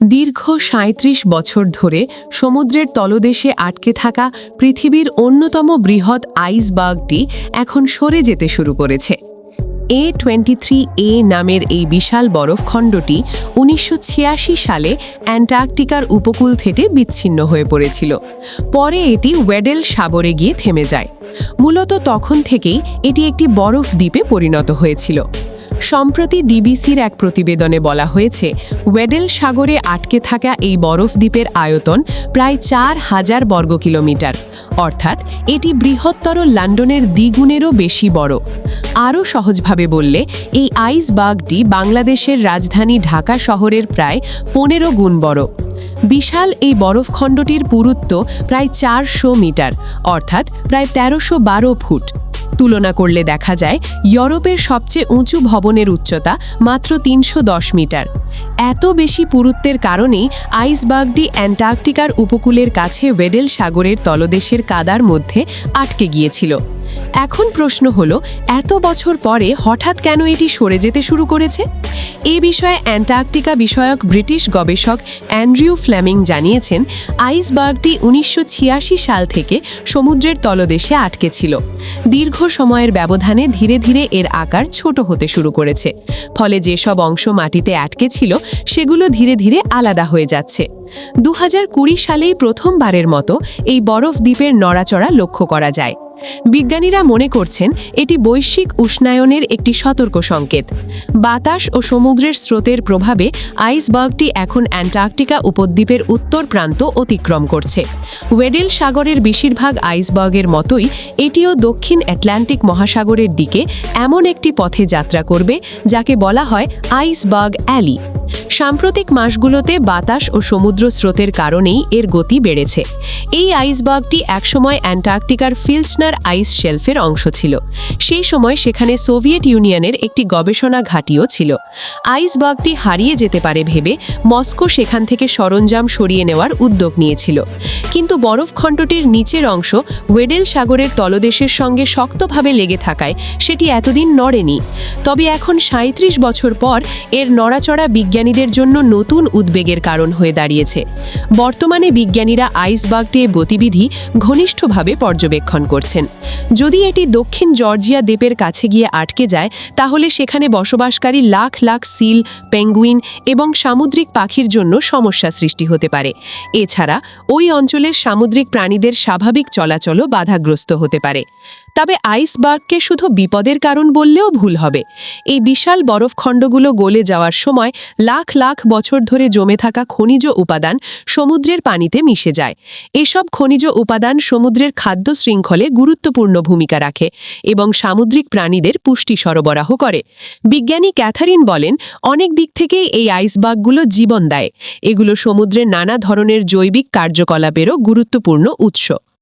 দীর্ঘ ৩৭ বছর ধরে সমুদ্রের তলদেশে আটকে থাকা পৃথিবীর অন্যতম বৃহৎ আইসবার্গটি এখন সরে যেতে শুরু করেছে। A23A নামের এই বিশাল বরফখণ্ডটি ১৯৮৬ সালে অ্যান্টার্কটিকার উপকূল থেকে বিচ্ছিন্ন হয়ে পড়েছিল। পরে এটি ওয়েডেল সাগরে গিয়ে থেমে যায়। মূলত তখন থেকেই এটি একটি বরফ দ্বীপে পরিণত হয়েছিল। সম্প্রতি ডিবিসির এক প্রতিবেদনে বলা হয়েছে, ওয়েডেল সাগরে আটকে থাকা এই বরফ দ্বীপের আয়তন প্রায় ৪,০০০ বর্গ কিলোমিটার, অর্থাৎ এটি বৃহত্তর লন্ডনের দ্বিগুণেরও বেশি বড়। আরও সহজভাবে বললে, এই আইসবার্গটি বাংলাদেশের রাজধানী ঢাকা শহরের প্রায় ১৫ গুণ বড়। বিশাল এই বরফখণ্ডটির পুরুত্ব প্রায় ৪০০ মিটার, অর্থাৎ প্রায় ১৩১২ ফুট। তুলনা করলে দেখা যায় ইউরোপের সবচেয়ে উঁচু ভবনের উচ্চতা মাত্র ৩১০ মিটার। এত বেশি পুরুত্বের কারণেই আইসবার্গটি অ্যান্টার্কটিকার উপকূলের কাছে ওয়েডেল সাগরের তলদেশের কাদার মধ্যে আটকে গিয়েছিল। এখন প্রশ্ন হলো, এত বছর পরে হঠাৎ কেন এটি সরে যেতে শুরু করেছে? এ বিষয়ে অ্যান্টার্কটিকা বিষয়ক ব্রিটিশ গবেষক অ্যান্ড্রিউ ফ্লেমিং জানিয়েছেন, আইসবার্গটি ১৯৮৬ সাল থেকে সমুদ্রের তলদেশে আটকে ছিল। দীর্ঘ সময়ের ব্যবধানে ধীরে ধীরে এর আকার ছোট হতে শুরু করেছে, ফলে যেসব অংশ মাটিতে আটকে ছিল সেগুলো ধীরে ধীরে আলাদা হয়ে যাচ্ছে। ২০২০ সালেই প্রথমবারের মতো এই বরফ দ্বীপের নড়াচড়া লক্ষ্য করা যায়। বিজ্ঞানীরা মনে করছেন এটি বৈশ্বিক উষ্ণায়নের একটি সতর্ক সংকেত। বাতাস ও সমুদ্রের স্রোতের প্রভাবে আইসবার্গটি এখন অ্যান্টার্কটিকা উপদ্বীপের উত্তর প্রান্ত অতিক্রম করছে। ওয়েডেল সাগরের বেশিরভাগ আইসবার্গের মতোই এটিও দক্ষিণ আটলান্টিক মহাসাগরের দিকে এমন একটি পথে যাত্রা করবে যাকে বলা হয় আইসবার্গ অ্যালি। সাম্প্রতিক মাসগুলোতে বাতাস ও সমুদ্র স্রোতের কারণেই এর গতি বেড়েছে। এই আইসবার্গটি একসময় অ্যান্টার্কটিকার ফিলসনার আইস শেলফের অংশ ছিল। সেই সময় সেখানে সোভিয়েত ইউনিয়নের একটি গবেষণা ঘাঁটিও ছিল। আইসবার্গটি হারিয়ে যেতে পারে ভেবে মস্কো সেখান থেকে সরঞ্জাম সরিয়ে নেওয়ার উদ্যোগ নিয়েছিল। কিন্তু বরফখণ্ডটির নিচের অংশ ওয়েডেল সাগরের তলদেশের সঙ্গে শক্তভাবে লেগে থাকায় সেটি এতদিন নড়েনি। তবে এখন ৩৭ বছর পর এর নড়াচড়া বিজ্ঞানীদের জন্য নতুন উদ্বেগের কারণ হয়ে দাঁড়িয়েছে। বর্তমানে বিজ্ঞানীরা আইসবার্গটির গতিবিধি ঘনিষ্ঠভাবে পর্যবেক্ষণ করছেন। যদি এটি দক্ষিণ জর্জিয়া দ্বীপের কাছে গিয়ে আটকে যায়, তাহলে সেখানে বসবাসকারী লাখ লাখ সিল, পেঙ্গুইন এবং সামুদ্রিক পাখির জন্য সমস্যা সৃষ্টি হতে পারে। এছাড়া ওই অঞ্চলের সামুদ্রিক প্রাণীদের স্বাভাবিক চলাচলও বাধাগ্রস্ত হতে পারে। তবে আইসবার্গকে শুধু বিপদের কারণ বললেও ভুল হবে। এই বিশাল বরফখণ্ডগুলো গলে যাওয়ার সময় লাখ লাখ বছর ধরে জমে থাকা খনিজ উপাদান সমুদ্রের পানিতে মিশে যায়। এসব খনিজ উপাদান সমুদ্রের খাদ্য শৃঙ্খলে গুরুত্বপূর্ণ ভূমিকা রাখে এবং সামুদ্রিক প্রাণীদের পুষ্টি সরবরাহ করে। বিজ্ঞানী ক্যাথারিন বলেন, অনেক দিক থেকেই এই আইসবার্গগুলো জীবন দেয়। এগুলো সমুদ্রের নানা ধরনের জৈবিক কার্যকলাপেরও গুরুত্বপূর্ণ উৎস।